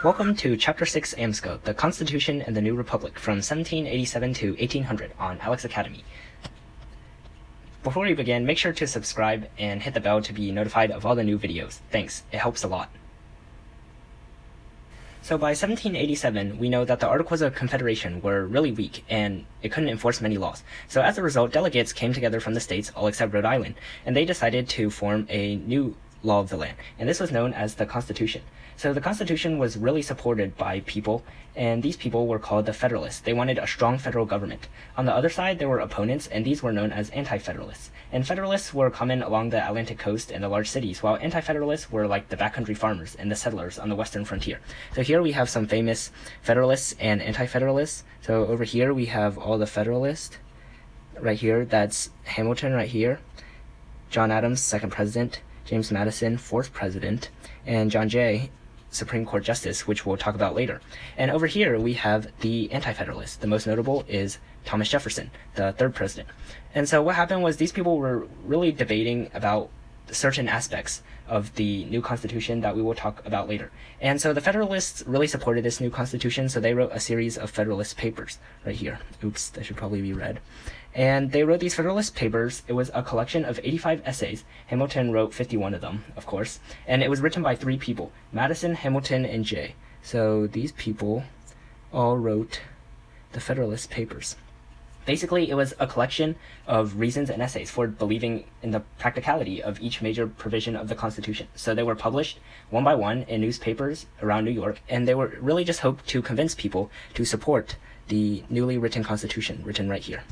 Welcome to Chapter 6 AMSCO, the Constitution and the New Republic, from 1787 to 1800 on Alex Academy. Before we begin, make sure to subscribe and hit the bell to be notified of all the new videos. Thanks, it helps a lot. So by 1787, we know that the Articles of Confederation were really weak, and it couldn't enforce many laws. So as a result, delegates came together from the states, all except Rhode Island, and they decided to form a new law of the land, and this was known as the Constitution. So the Constitution was really supported by people, and these people were called the Federalists. They wanted a strong federal government. On the other side, there were opponents, and these were known as Anti-Federalists. And Federalists were common along the Atlantic coast and the large cities, while Anti-Federalists were like the backcountry farmers and the settlers on the western frontier. So here we have some famous Federalists and Anti-Federalists. So over here we have all the Federalists. Right here, that's Hamilton right here. John Adams, second president. James Madison, fourth president. And John Jay, Supreme Court Justice, which we'll talk about later. And over here we have the Anti-Federalists. The most notable is Thomas Jefferson, the third president. And so what happened was these people were really debating about certain aspects of the new Constitution that we will talk about later. And so the Federalists really supported this new Constitution, so they wrote a series of Federalist papers right here. Oops, that should probably be read. And they wrote these Federalist papers. It was a collection of 85 essays. Hamilton wrote 51 of them, of course. And it was written by three people, Madison, Hamilton, and Jay. So these people all wrote the Federalist papers. Basically, it was a collection of reasons and essays for believing in the practicality of each major provision of the Constitution. So they were published one by one in newspapers around New York, and they were really just hoped to convince people to support the newly written Constitution, written right here.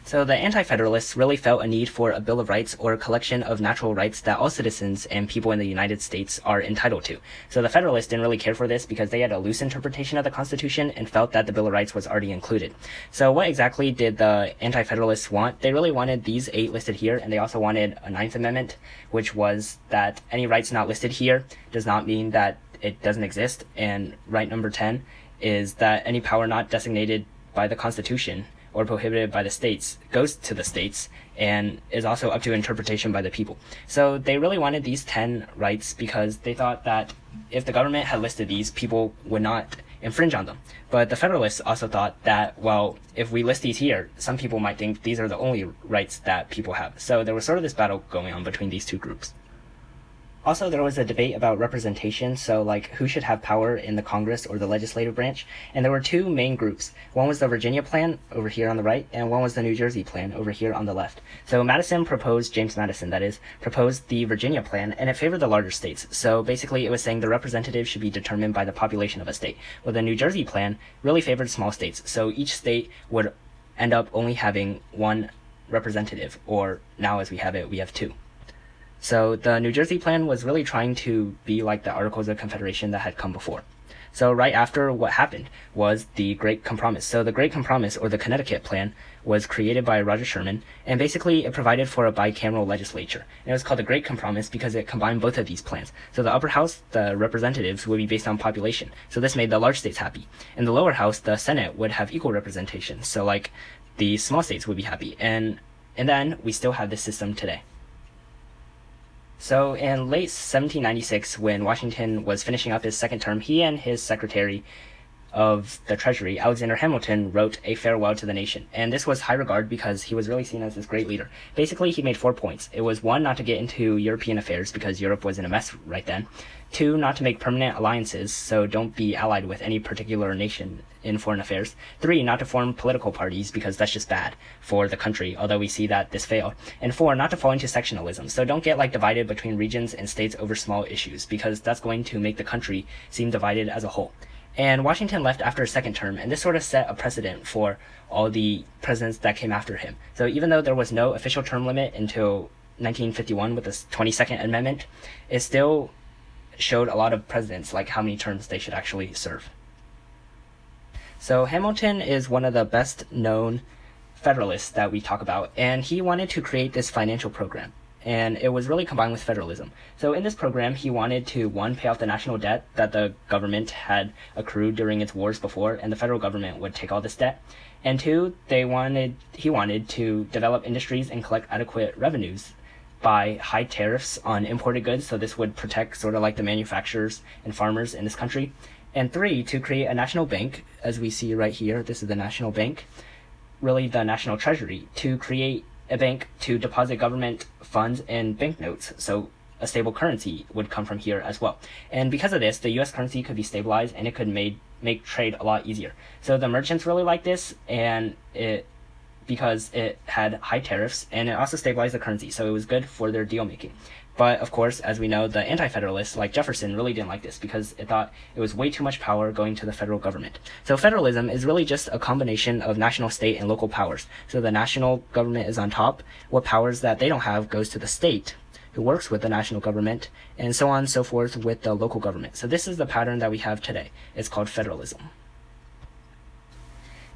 So the Anti-Federalists really felt a need for a Bill of Rights, or a collection of natural rights that all citizens and people in the United States are entitled to. So the Federalists didn't really care for this because they had a loose interpretation of the Constitution and felt that the Bill of Rights was already included. So what exactly did the Anti-Federalists want? They really wanted these 8 listed here, and they also wanted a 9th Amendment, which was that any rights not listed here does not mean that it doesn't exist. And right number 10 is that any power not designated by the Constitution or prohibited by the states goes to the states and is also up to interpretation by the people. So they really wanted these 10 rights because they thought that if the government had listed these, people would not infringe on them. But the Federalists also thought that, well, if we list these here, some people might think these are the only rights that people have. So there was sort of this battle going on between these two groups. Also, there was a debate about representation, so like who should have power in the Congress or the legislative branch, and there were two main groups. One was the Virginia plan over here on the right, and one was the New Jersey plan over here on the left. So Madison proposed, James Madison that is, proposed the Virginia plan, and it favored the larger states. So basically it was saying the representatives should be determined by the population of a state. Well, the New Jersey plan really favored small states, so each state would end up only having one representative, or now as we have it, we have 2. So the New Jersey plan was really trying to be like the Articles of Confederation that had come before. So right after what happened was the Great Compromise. So the Great Compromise, or the Connecticut plan, was created by Roger Sherman, and basically it provided for a bicameral legislature. And it was called the Great Compromise because it combined both of these plans. So the upper house, the representatives, would be based on population. So this made the large states happy. In the lower house, the Senate would have equal representation. So like the small states would be happy. And then we still have this system today. So in late 1796, when Washington was finishing up his second term, he and his Secretary of the Treasury, Alexander Hamilton, wrote a farewell to the nation. And this was high regard because he was really seen as this great leader. Basically, he made 4 points. It was 1, not to get into European affairs because Europe was in a mess right then. 2, not to make permanent alliances, so don't be allied with any particular nation in foreign affairs. 3, not to form political parties because that's just bad for the country, although we see that this failed. And 4, not to fall into sectionalism, so don't get like divided between regions and states over small issues because that's going to make the country seem divided as a whole. And Washington left after his second term, and this sort of set a precedent for all the presidents that came after him. So even though there was no official term limit until 1951 with the 22nd Amendment, it still showed a lot of presidents like how many terms they should actually serve. So Hamilton is one of the best known Federalists that we talk about, and he wanted to create this financial program. And it was really combined with federalism. So in this program, he wanted to, 1, pay off the national debt that the government had accrued during its wars before, and the federal government would take all this debt. And 2, he wanted to develop industries and collect adequate revenues by high tariffs on imported goods, so this would protect sort of like the manufacturers and farmers in this country. And 3, to create a national bank, as we see right here, this is the national bank, really the national treasury, to create a bank to deposit government funds and banknotes, so a stable currency would come from here as well. And because of this, the US currency could be stabilized and it could make trade a lot easier. So the merchants really liked this, and because it had high tariffs, and it also stabilized the currency, so it was good for their deal making. But of course, as we know, the Anti-Federalists, like Jefferson, really didn't like this because it thought it was way too much power going to the federal government. So federalism is really just a combination of national, state, and local powers. So the national government is on top. What powers that they don't have goes to the state, who works with the national government, and so on and so forth with the local government. So this is the pattern that we have today. It's called federalism.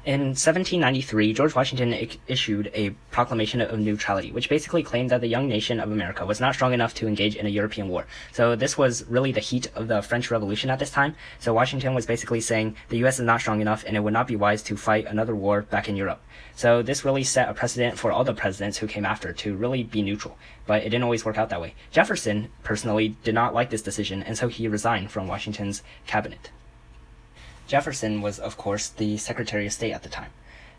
In 1793, George Washington issued a Proclamation of Neutrality, which basically claimed that the young nation of America was not strong enough to engage in a European war. So this was really the heat of the French Revolution at this time. So Washington was basically saying the US is not strong enough and it would not be wise to fight another war back in Europe. So this really set a precedent for all the presidents who came after to really be neutral. But it didn't always work out that way. Jefferson, personally, did not like this decision, and so he resigned from Washington's cabinet. Jefferson was, of course, the Secretary of State at the time.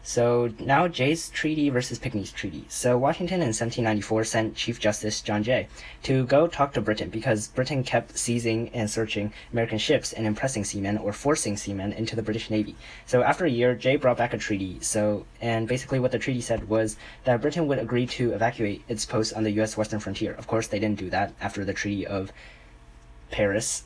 So now Jay's treaty versus Pickney's treaty. So Washington in 1794 sent Chief Justice John Jay to go talk to Britain because Britain kept seizing and searching American ships and impressing seamen or forcing seamen into the British Navy. So after a year, Jay brought back a treaty. And basically what the treaty said was that Britain would agree to evacuate its posts on the U.S. western frontier. Of course, they didn't do that after the Treaty of Paris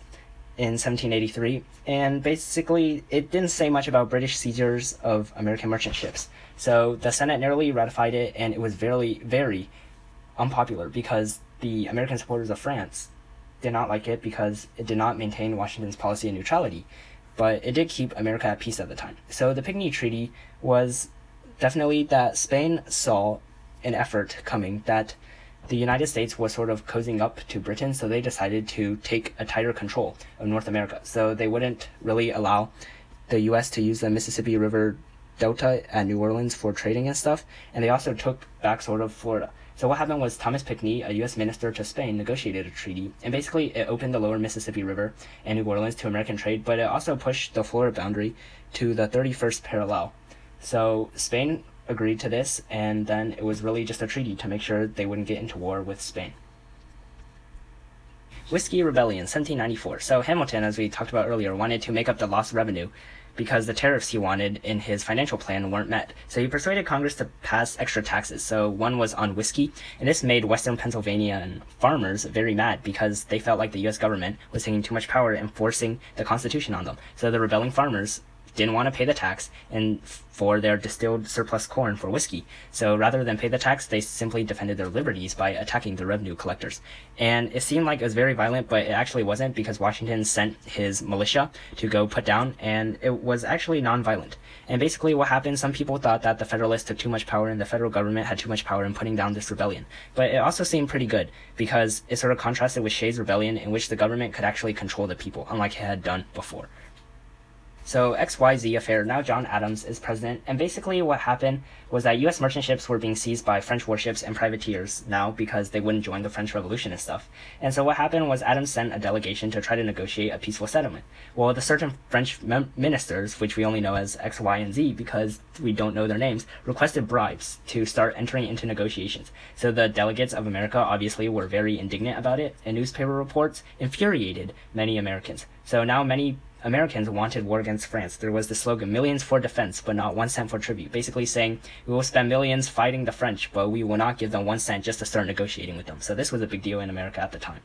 in 1783, and basically it didn't say much about British seizures of American merchant ships. So the Senate narrowly ratified it, and it was very, very unpopular because the American supporters of France did not like it because it did not maintain Washington's policy of neutrality, but it did keep America at peace at the time. So the Pickney Treaty was definitely that Spain saw an effort coming that the United States was sort of cozying up to Britain, so they decided to take a tighter control of North America. So they wouldn't really allow the U.S. to use the Mississippi River Delta at New Orleans for trading and stuff, and they also took back sort of Florida. So what happened was Thomas Pickney, a U.S. minister to Spain, negotiated a treaty, and basically it opened the lower Mississippi River and New Orleans to American trade, but it also pushed the Florida boundary to the 31st parallel. So Spain agreed to this, and then it was really just a treaty to make sure they wouldn't get into war with Spain. Whiskey Rebellion, 1794. So Hamilton, as we talked about earlier, wanted to make up the lost revenue because the tariffs he wanted in his financial plan weren't met. So he persuaded Congress to pass extra taxes. So one was on whiskey, and this made Western Pennsylvania and farmers very mad because they felt like the U.S. government was taking too much power and forcing the Constitution on them. So the rebelling farmers didn't want to pay the tax and for their distilled surplus corn for whiskey. So rather than pay the tax, they simply defended their liberties by attacking the revenue collectors. And it seemed like it was very violent, but it actually wasn't because Washington sent his militia to go put down, and it was actually non-violent. And basically what happened, some people thought that the Federalists took too much power and the federal government had too much power in putting down this rebellion. But it also seemed pretty good because it sort of contrasted with Shays' rebellion, in which the government could actually control the people, unlike it had done before. So XYZ Affair, now John Adams is president, and basically what happened was that U.S. merchant ships were being seized by French warships and privateers now because they wouldn't join the French Revolution and stuff. And so what happened was Adams sent a delegation to try to negotiate a peaceful settlement. Well, the certain French ministers, which we only know as X, Y, and Z because we don't know their names, requested bribes to start entering into negotiations. So the delegates of America obviously were very indignant about it, and newspaper reports infuriated many Americans. So now many Americans wanted war against France. There was the slogan, "Millions for defense, but not 1 cent for tribute," basically saying, we will spend millions fighting the French, but we will not give them 1 cent just to start negotiating with them. So this was a big deal in America at the time.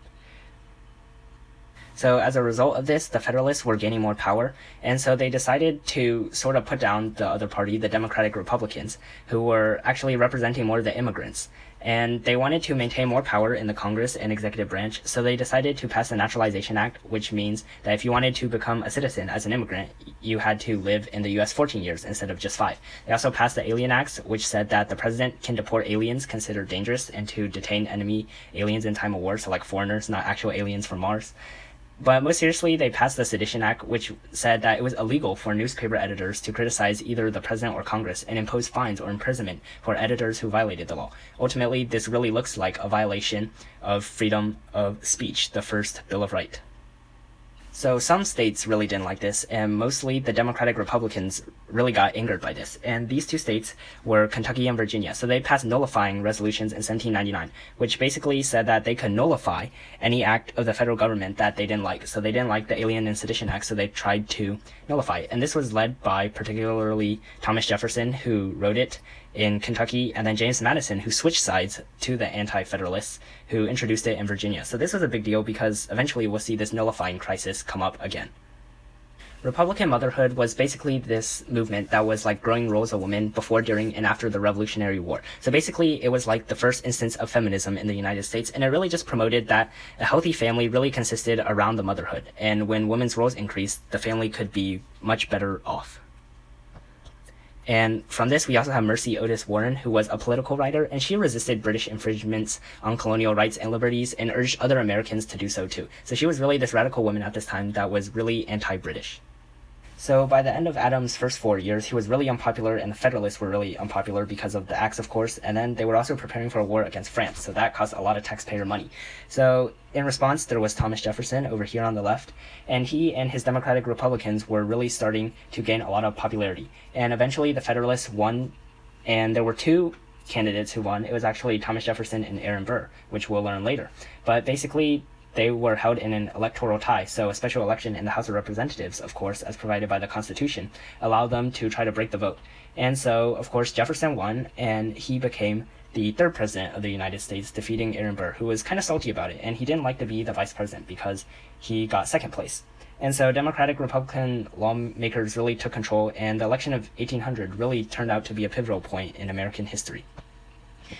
So as a result of this, the Federalists were gaining more power, and so they decided to sort of put down the other party, the Democratic Republicans, who were actually representing more of the immigrants. And they wanted to maintain more power in the Congress and executive branch, so they decided to pass the Naturalization Act, which means that if you wanted to become a citizen as an immigrant, you had to live in the U.S. 14 years instead of just 5. They also passed the Alien Acts, which said that the president can deport aliens considered dangerous and to detain enemy aliens in time of war, so like foreigners, not actual aliens from Mars. But most seriously, they passed the Sedition Act, which said that it was illegal for newspaper editors to criticize either the president or Congress and impose fines or imprisonment for editors who violated the law. Ultimately, this really looks like a violation of freedom of speech, the first Bill of Rights. So some states really didn't like this, and mostly the Democratic Republicans really got angered by this. And these two states were Kentucky and Virginia. So they passed nullifying resolutions in 1799, which basically said that they could nullify any act of the federal government that they didn't like. So they didn't like the Alien and Sedition Act, so they tried to nullify it. And this was led by particularly Thomas Jefferson, who wrote it in Kentucky, and then James Madison, who switched sides to the Anti-Federalists, who introduced it in Virginia. So this was a big deal because eventually we'll see this nullifying crisis come up again. Republican motherhood was basically this movement that was like growing roles of women before, during, and after the Revolutionary War. So basically it was like the first instance of feminism in the United States, and it really just promoted that a healthy family really consisted around the motherhood, and when women's roles increased, the family could be much better off. And from this, we also have Mercy Otis Warren, who was a political writer, and she resisted British infringements on colonial rights and liberties and urged other Americans to do so too. So she was really this radical woman at this time that was really anti-British. So by the end of Adams' first 4 years, he was really unpopular, and the Federalists were really unpopular because of the acts, of course, and then they were also preparing for a war against France, so that cost a lot of taxpayer money. So in response, there was Thomas Jefferson over here on the left, and he and his Democratic Republicans were really starting to gain a lot of popularity. And eventually the Federalists won, and there were two candidates who won. It was actually Thomas Jefferson and Aaron Burr, which we'll learn later. But basically, they were held in an electoral tie, so a special election in the House of Representatives, of course, as provided by the Constitution, allowed them to try to break the vote. And so, of course, Jefferson won, and he became the third president of the United States, defeating Aaron Burr, who was kind of salty about it, and he didn't like to be the vice president because he got second place. And so Democratic Republican lawmakers really took control, and the election of 1800 really turned out to be a pivotal point in American history.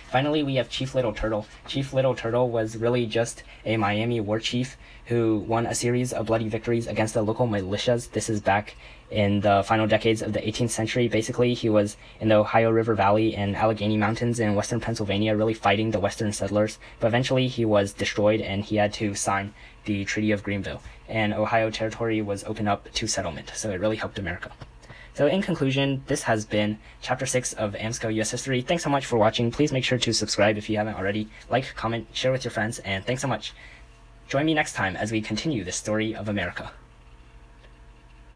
Finally, we have Chief Little Turtle. Chief Little Turtle was really just a Miami war chief who won a series of bloody victories against the local militias. This is back in the final decades of the 18th century. Basically, he was in the Ohio River Valley and Allegheny Mountains in western Pennsylvania, really fighting the western settlers. But eventually, he was destroyed, and he had to sign the Treaty of Greenville. And Ohio territory was opened up to settlement, so it really helped America. So in conclusion, this has been Chapter 6 of AMSCO US History. Thanks so much for watching. Please make sure to subscribe if you haven't already. Like, comment, share with your friends, and thanks so much. Join me next time as we continue this story of America.